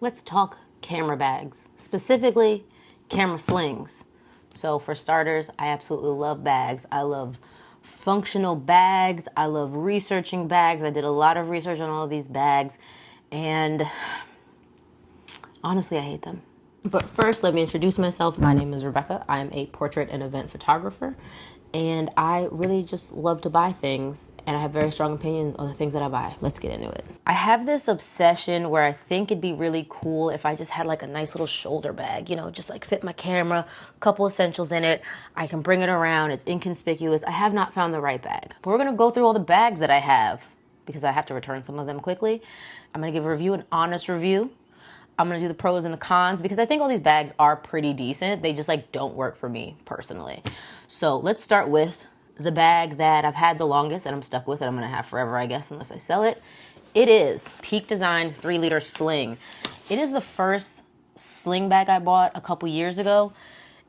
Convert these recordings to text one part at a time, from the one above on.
Let's talk camera bags, specifically camera slings. So for starters, I absolutely love bags. I love functional bags. I love researching bags. I did a lot of research on all of these bags, and honestly, I hate them. But first, let me introduce myself. My name is Rebecca. I am a portrait and event photographer, and I really just love to buy things, and I have very strong opinions on the things that I buy. Let's get into it. I have this obsession where I think it'd be really cool if I just had like a nice little shoulder bag, you know, just like fit my camera, a couple essentials in it. I can bring it around. It's inconspicuous. I have not found the right bag. But we're going to go through all the bags that I have because I have to return some of them quickly. I'm going to give a review, an honest review. I'm gonna do the pros and the cons because I think all these bags are pretty decent. They just like don't work for me personally. So let's start with the bag that I've had the longest and I'm stuck with it. I'm gonna have forever, I guess, unless I sell it. It is Peak Design 3-liter Sling. It is the first sling bag I bought a couple years ago,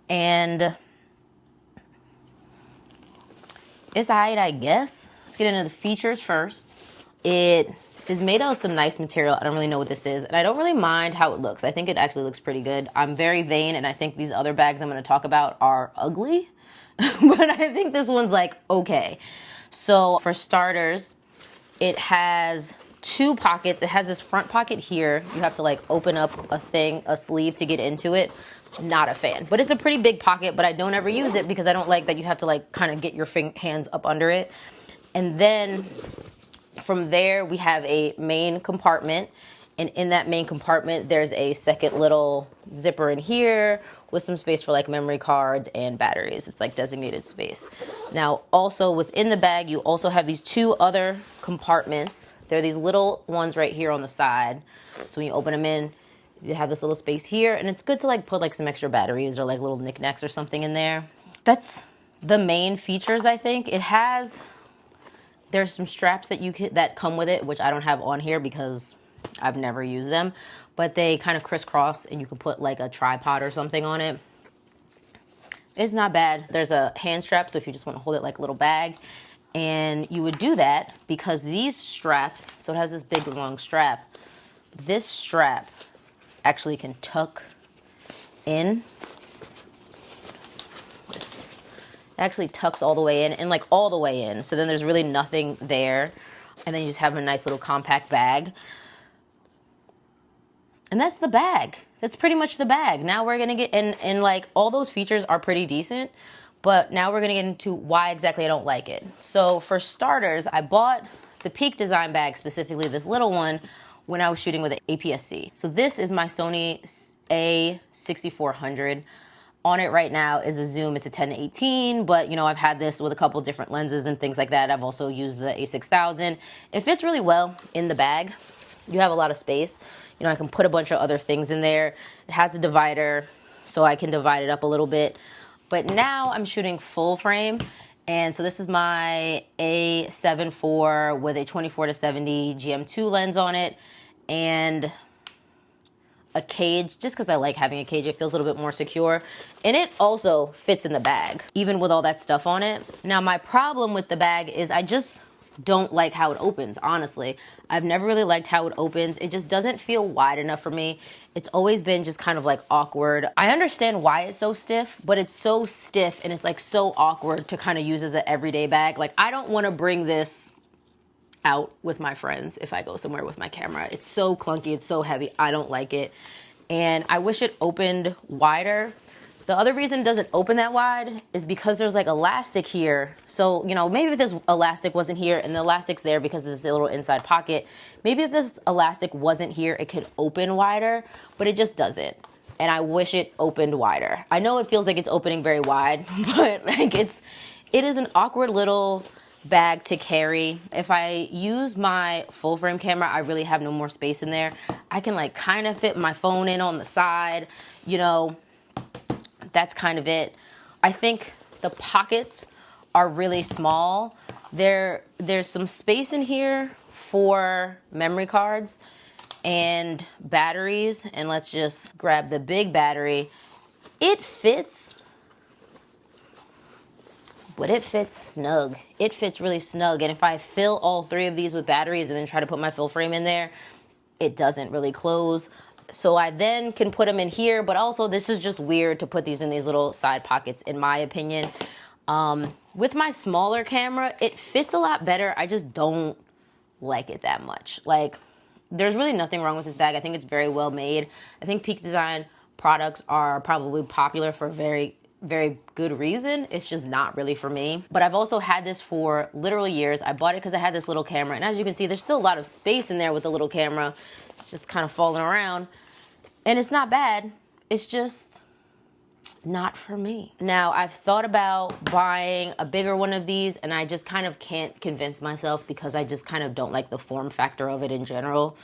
and it's alright, I guess. Let's get into the features first. It is made out of some nice material. I don't really know what this is, and I don't really mind how it looks. I think it actually looks pretty good. I'm very vain, and I think these other bags I'm going to talk about are ugly, but I think this one's like okay. So for starters, it has two pockets. It has this front pocket here. You have to like open up a sleeve to get into it. Not a fan, but it's a pretty big pocket, but I don't ever use it because I don't like that you have to like kind of get your hands up under it. And then from there, we have a main compartment, and in that main compartment, there's a second little zipper in here with some space for like memory cards and batteries. It's like designated space. Now, also within the bag, you also have these two other compartments. They're these little ones right here on the side. So when you open them in, you have this little space here, and it's good to like put like some extra batteries or like little knickknacks or something in there. That's the main features, I think. There's some straps that come with it, which I don't have on here because I've never used them, but they kind of crisscross and you can put like a tripod or something on it. It's not bad. There's a hand strap, so if you just want to hold it like a little bag, and you would do that because these straps, so it has this big long strap. This strap actually can tuck in. Actually tucks all the way in, and like all the way in. So then there's really nothing there. And then you just have a nice little compact bag. And that's the bag. That's pretty much the bag. Now we're gonna get, and like all those features are pretty decent, but now we're gonna get into why exactly I don't like it. So for starters, I bought the Peak Design bag, specifically this little one, when I was shooting with an APS-C. So this is my Sony A6400. On it right now is a zoom. It's a 10-18, but you know, I've had this with a couple different lenses and things like that. I've also used the A6000. It fits really well in the bag. You have a lot of space. You know, I can put a bunch of other things in there. It has a divider, so I can divide it up a little bit. But now I'm shooting full frame, and so this is my A7 IV with a 24-70 GM2 lens on it, and a cage, just because I like having a cage. It feels a little bit more secure, and it also fits in the bag even with all that stuff on it. Now my problem with the bag is I just don't like how it opens. Honestly, I've never really liked how it opens. It just doesn't feel wide enough for me. It's always been just kind of like awkward. I understand why it's so stiff, but it's so stiff and it's like so awkward to kind of use as an everyday bag. Like, I don't want to bring this out with my friends if I go somewhere with my camera. It's so clunky, it's so heavy, I don't like it. And I wish it opened wider. The other reason it doesn't open that wide is because there's like elastic here. So, you know, maybe if this elastic wasn't here and the elastic's there because of this little inside pocket, maybe if this elastic wasn't here, it could open wider, but it just doesn't. And I wish it opened wider. I know it feels like it's opening very wide, but like it is an awkward little bag to carry. If I use my full frame camera, I really have no more space in there. I can like kind of fit my phone in on the side, you know, that's kind of it. I think the pockets are really small. There's some space in here for memory cards and batteries, and let's just grab the big battery. It fits, but it fits snug. It fits really snug, and if I fill all three of these with batteries and then try to put my full frame in there, it doesn't really close. So I then can put them in here, but also this is just weird to put these in these little side pockets, in my opinion. With my smaller camera, it fits a lot better. I just don't like it that much. Like, there's really nothing wrong with this bag. I think it's very well made. I think Peak Design products are probably popular for very good reason. It's just not really for me. But I've also had this for literally years. I bought it because I had this little camera, and as you can see, there's still a lot of space in there with the little camera. It's just kind of falling around, and it's not bad. It's just not for me. Now, I've thought about buying a bigger one of these, and I just kind of can't convince myself because I just kind of don't like the form factor of it in general.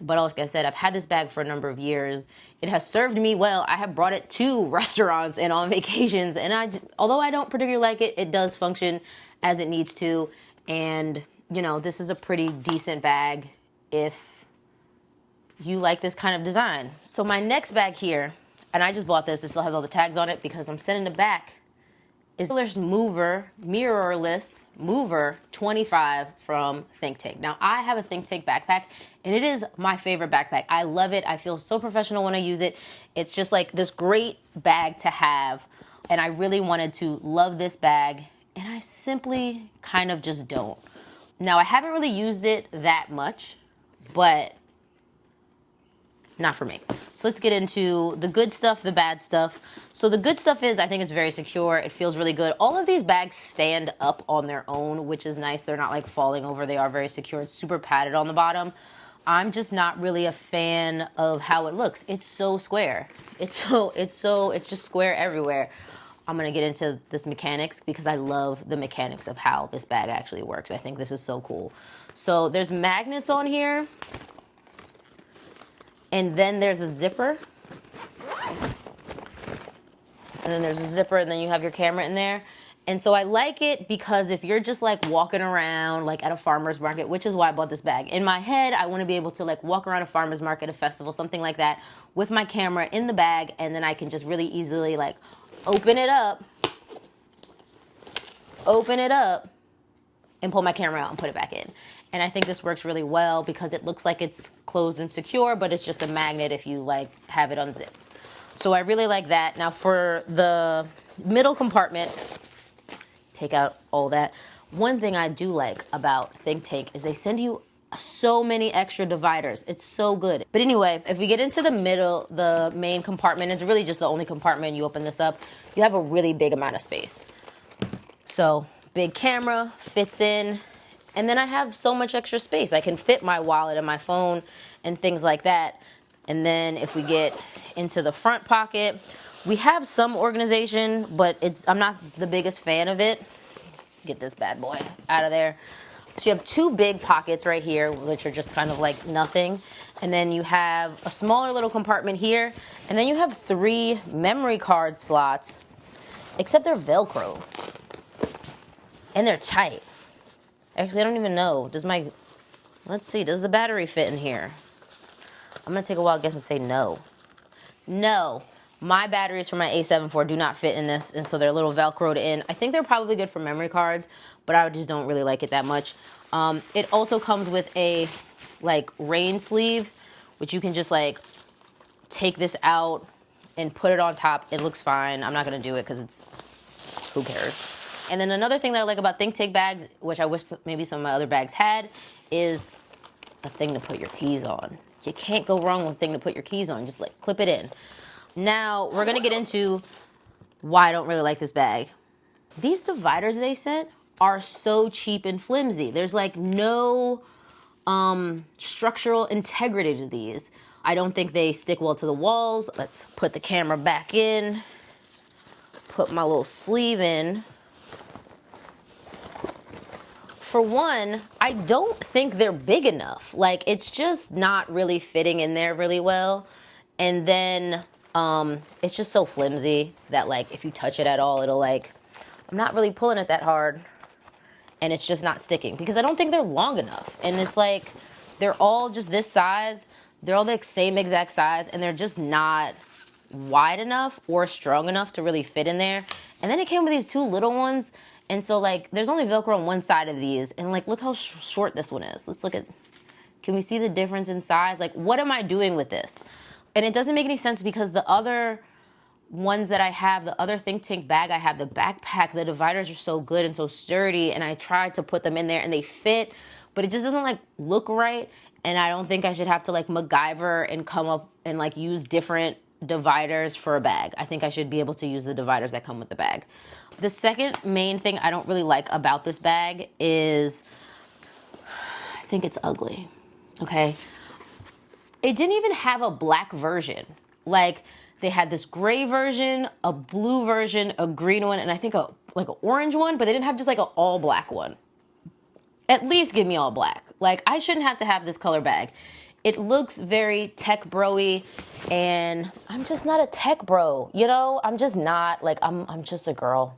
But like I said, I've had this bag for a number of years. It has served me well. I have brought it to restaurants and on vacations, and although I don't particularly like it, it does function as it needs to. And, you know, this is a pretty decent bag if you like this kind of design. So my next bag here, and I just bought this, it still has all the tags on it because I'm sending it back, is this Mover, mirrorless Mover 25 from Think Tank. Now, I have a Think Tank backpack, and it is my favorite backpack. I love it. I feel so professional when I use it. It's just like this great bag to have, and I really wanted to love this bag, and I simply kind of just don't. Now, I haven't really used it that much, but not for me. So let's get into the good stuff, the bad stuff. So the good stuff is I think it's very secure. It feels really good. All of these bags stand up on their own, which is nice. They're not like falling over. They are very secure. It's super padded on the bottom. I'm just not really a fan of how it looks. It's so square. It's just square everywhere. I'm gonna get into this mechanics because I love the mechanics of how this bag actually works. I think this is so cool. So there's magnets on here. And then there's a zipper. And then there's a zipper, and then you have your camera in there. And so I like it because if you're just like walking around like at a farmer's market, which is why I bought this bag. In my head, I want to be able to like walk around a farmer's market, a festival, something like that with my camera in the bag, and then I can just really easily like open it up, and pull my camera out and put it back in. And I think this works really well because it looks like it's closed and secure, but it's just a magnet if you like have it unzipped. So I really like that. Now for the middle compartment, take out all that. One thing I do like about Think Tank is they send you so many extra dividers. It's so good. But anyway, if we get into the middle, the main compartment is really just the only compartment. You open this up, you have a really big amount of space. So big camera fits in. And then I have so much extra space. I can fit my wallet and my phone and things like that. And then if we get into the front pocket, we have some organization, but I'm not the biggest fan of it. Let's get this bad boy out of there. So you have two big pockets right here, which are just kind of like nothing. And then you have a smaller little compartment here. And then you have 3 memory card slots, except they're Velcro. And they're tight. Actually, I don't even know. Let's see, does the battery fit in here? I'm gonna take a wild guess and say no. No, my batteries for my A7 IV do not fit in this, and so they're a little Velcroed in. I think they're probably good for memory cards, but I just don't really like it that much. It also comes with a like rain sleeve, which you can just like take this out and put it on top. It looks fine. I'm not gonna do it because who cares? And then another thing that I like about Think Tank bags, which I wish maybe some of my other bags had, is a thing to put your keys on. You can't go wrong with a thing to put your keys on. Just like clip it in. Now we're gonna get into why I don't really like this bag. These dividers they sent are so cheap and flimsy. There's like no structural integrity to these. I don't think they stick well to the walls. Let's put the camera back in. Put my little sleeve in. For one, I don't think they're big enough. Like, it's just not really fitting in there really well. And then it's just so flimsy that, like, if you touch it at all, it'll, like, I'm not really pulling it that hard. And it's just not sticking because I don't think they're long enough. And it's like, they're all just this size. They're all the same exact size. And they're just not wide enough or strong enough to really fit in there. And then it came with these 2 little ones. And so, like, there's only Velcro on one side of these. And, like, look how short this one is. Let's look at, can we see the difference in size? Like, what am I doing with this? And it doesn't make any sense because the other ones that I have, the other Think Tank bag I have, the backpack, the dividers are so good and so sturdy, and I tried to put them in there and they fit, but it just doesn't like look right. And I don't think I should have to like MacGyver and come up and like use different dividers for a bag. I think I should be able to use the dividers that come with the bag. The second main thing I don't really like about this bag is I think it's ugly. Okay. It didn't even have a black version. Like they had this gray version, a blue version, a green one, and I think like an orange one, but they didn't have just like an all black one. At least give me all black. Like I shouldn't have to have this color bag. It looks very tech bro-y, and I'm just not a tech bro, you know? I'm just not. Like I'm just a girl,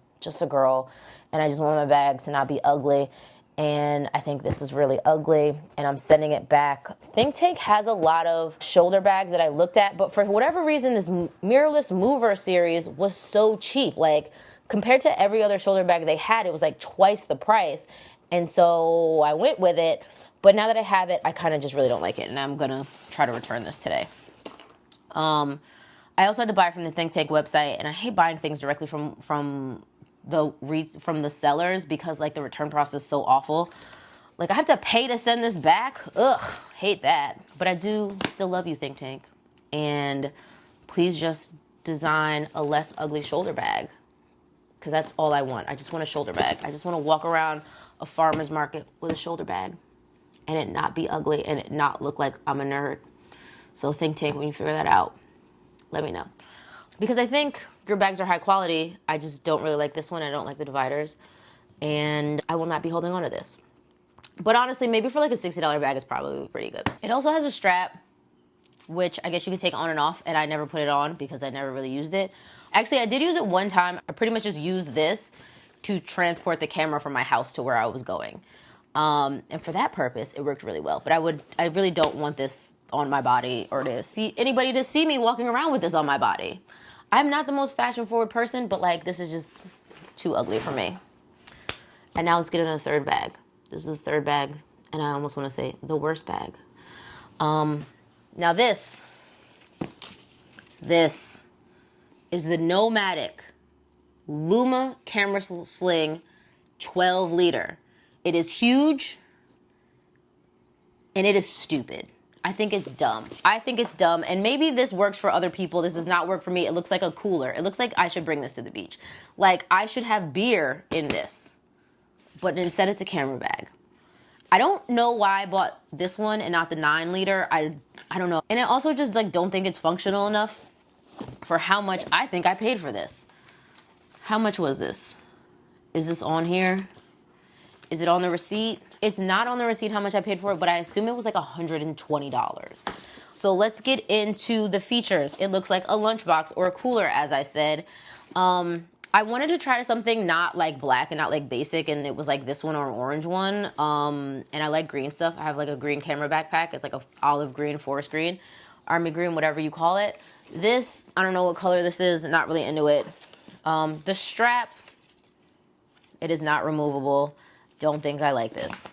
and I just want my bags to not be ugly. And I think this is really ugly, and I'm sending it back. Think Tank has a lot of shoulder bags that I looked at, but for whatever reason, this Mirrorless Mover series was so cheap. Like compared to every other shoulder bag they had, it was like twice the price. And so I went with it, but now that I have it, I kind of just really don't like it, and I'm gonna try to return this today. I also had to buy from the Think Tank website, and I hate buying things directly from the sellers because like the return process is so awful. Like I have to pay to send this back. Ugh, hate that. But I do still love you, Think Tank, and please just design a less ugly shoulder bag, because that's all I want. I just want a shoulder bag. I just want to walk around a farmer's market with a shoulder bag and it not be ugly and it not look like I'm a nerd. So Think Tank, when you figure that out, let me know. Because I think your bags are high quality. I just don't really like this one. I don't like the dividers. And I will not be holding on to this. But honestly, maybe for like a $60 bag, it's probably pretty good. It also has a strap, which I guess you can take on and off, and I never put it on because I never really used it. Actually, I did use it one time. I pretty much just used this to transport the camera from my house to where I was going. And for that purpose, it worked really well. But I really don't want this on my body or to see anybody to see me walking around with this on my body. I'm not the most fashion forward person, but like this is just too ugly for me. And now let's get into the third bag. This is the third bag, and I almost want to say the worst bag. Now this is the Nomatic Luma camera sling 12 liter. It is huge and it is stupid. I think it's dumb. And maybe this works for other people. This does not work for me. It looks like a cooler. It looks like I should bring this to the beach. Like I should have beer in this, but instead it's a camera bag. I don't know why I bought this one and not the 9 liter. I don't know. And I also just like don't think it's functional enough for how much I think I paid for this. How much was this? Is this on here? Is it on the receipt? It's not on the receipt how much I paid for it, but I assume it was like $120. So let's get into the features. It looks like a lunchbox or a cooler, as I said. I wanted to try something not like black and not like basic, and it was like this one or an orange one. And I like green stuff. I have like a green camera backpack. It's like a olive green, forest green, army green, whatever you call it. This, I don't know what color this is. Not really into it. The strap, it is not removable. Don't think I like this.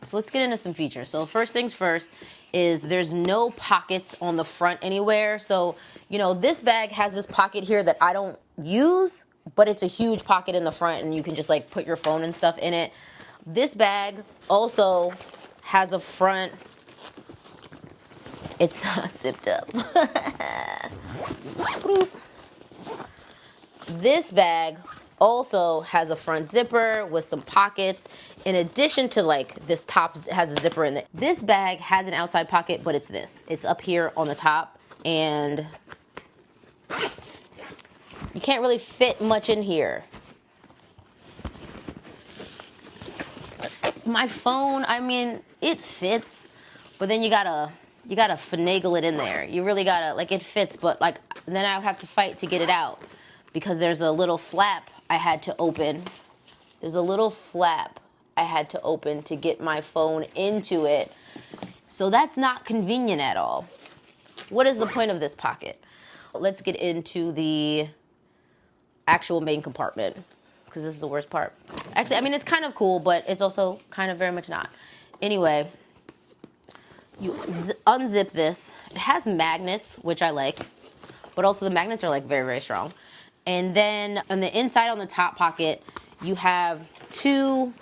So let's get into some features. So first things first is there's no pockets on the front anywhere. So, you know, this bag has this pocket here that I don't use, but it's a huge pocket in the front and you can just like put your phone and stuff in it. This bag also has a front. It's not zipped up. This bag also has a front zipper with some pockets. In addition to like this top has a zipper in it. This bag has an outside pocket, but it's this. It's up here on the top and you can't really fit much in here. My phone, I mean, it fits, but then you gotta finagle it in there. You really gotta, like it fits, but like then I would have to fight to get it out because there's a little flap I had to open. There's a little flap I had to open to get my phone into it. So that's not convenient at all. What is the point of this pocket? Let's get into the actual main compartment because this is the worst part. Actually, I mean, it's kind of cool, but it's also kind of very much not. Anyway, You unzip this. It has magnets, which I like, but also the magnets are like very, very strong. And then on the inside, on the top pocket, you have two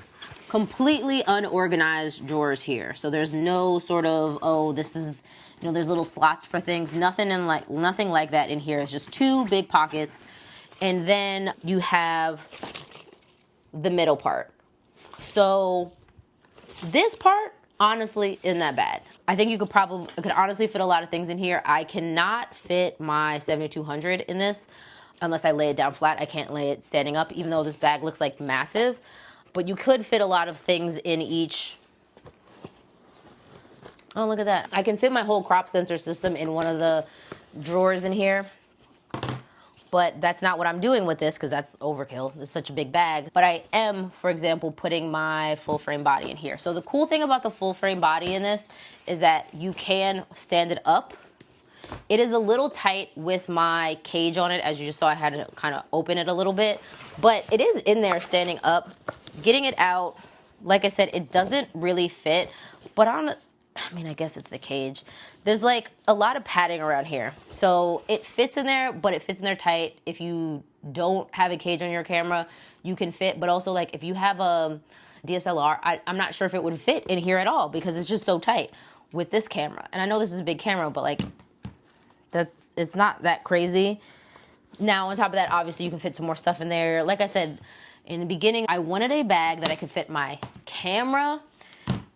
completely unorganized drawers here. So there's no sort of, oh, this is, you know, there's little slots for things. Nothing like that in here. It's just two big pockets. And then you have the middle part. So this part, honestly, isn't that bad. I think you could honestly fit a lot of things in here. I cannot fit my 7200 in this unless I lay it down flat. I can't lay it standing up, even though this bag looks like massive. But you could fit a lot of things in each. Oh, look at that. I can fit my whole crop sensor system in one of the drawers in here. But that's not what I'm doing with this because that's overkill. It's such a big bag. But I am, for example, putting my full frame body in here. So the cool thing about the full frame body in this is that you can stand it up. It is a little tight with my cage on it. As you just saw, I had to kind of open it a little bit. But it is in there standing up. Getting it out, like I said, it doesn't really fit. But I mean, I guess it's the cage. There's like a lot of padding around here. So it fits in there, but it fits in there tight. If you don't have a cage on your camera, you can fit. But also, like, if you have a DSLR, I'm not sure if it would fit in here at all because it's just so tight with this camera. And I know this is a big camera, but like, it's not that crazy. Now, on top of that, obviously, you can fit some more stuff in there. Like I said, in the beginning, I wanted a bag that I could fit my camera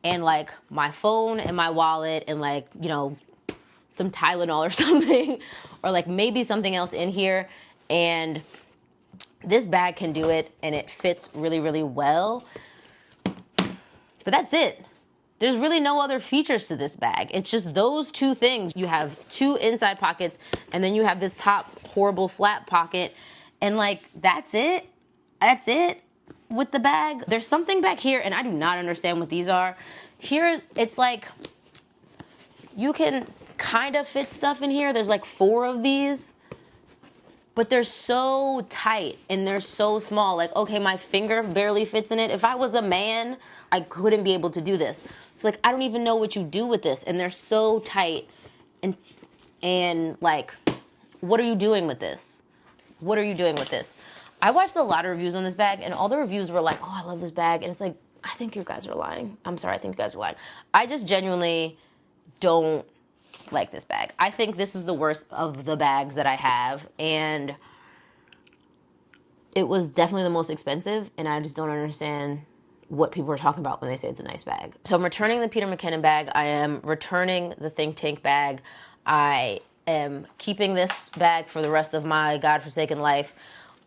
and like my phone and my wallet and like, you know, some Tylenol or something, or like maybe something else in here. And this bag can do it and it fits really, really well. But that's it. There's really no other features to this bag. It's just those two things. You have two inside pockets and then you have this top horrible flat pocket. And like, that's it. That's it with the bag. There's something back here and I do not understand what these are. Here, it's like, you can kind of fit stuff in here. There's like 4 of these, but they're so tight and they're so small. Like, okay, my finger barely fits in it. If I was a man, I couldn't be able to do this. So like, I don't even know what you do with this. And they're so tight and like, what are you doing with this? What are you doing with this? I watched a lot of reviews on this bag and all the reviews were like, oh, I love this bag. And it's like, I think you guys are lying. I'm sorry, I think you guys are lying. I just genuinely don't like this bag. I think this is the worst of the bags that I have. And it was definitely the most expensive. And I just don't understand what people are talking about when they say it's a nice bag. So I'm returning the Peter McKinnon bag. I am returning the Think Tank bag. I am keeping this bag for the rest of my godforsaken life.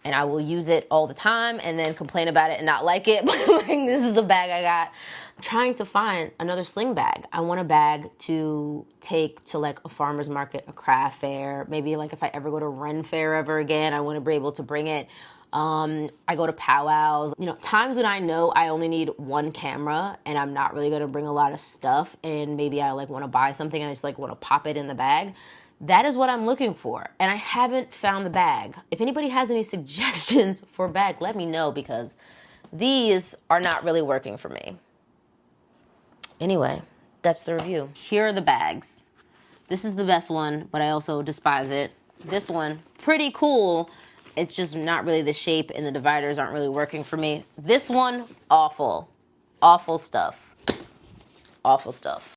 And I will use it all the time and then complain about it and not like it. But like, this is the bag I got. I'm trying to find another Sling bag. I want a bag to take to like a farmer's market, a craft fair. Maybe like if I ever go to Ren Fair ever again, I want to be able to bring it. I go to powwows, you know, times when I know I only need one camera and I'm not really going to bring a lot of stuff and maybe I like want to buy something and I just like want to pop it in the bag. That is what I'm looking for. And I haven't found the bag. If anybody has any suggestions for a bag, let me know because these are not really working for me. Anyway, that's the review. Here are the bags. This is the best one, but I also despise it. This one, pretty cool. It's just not really the shape and the dividers aren't really working for me. This one, awful. Awful stuff. Awful stuff.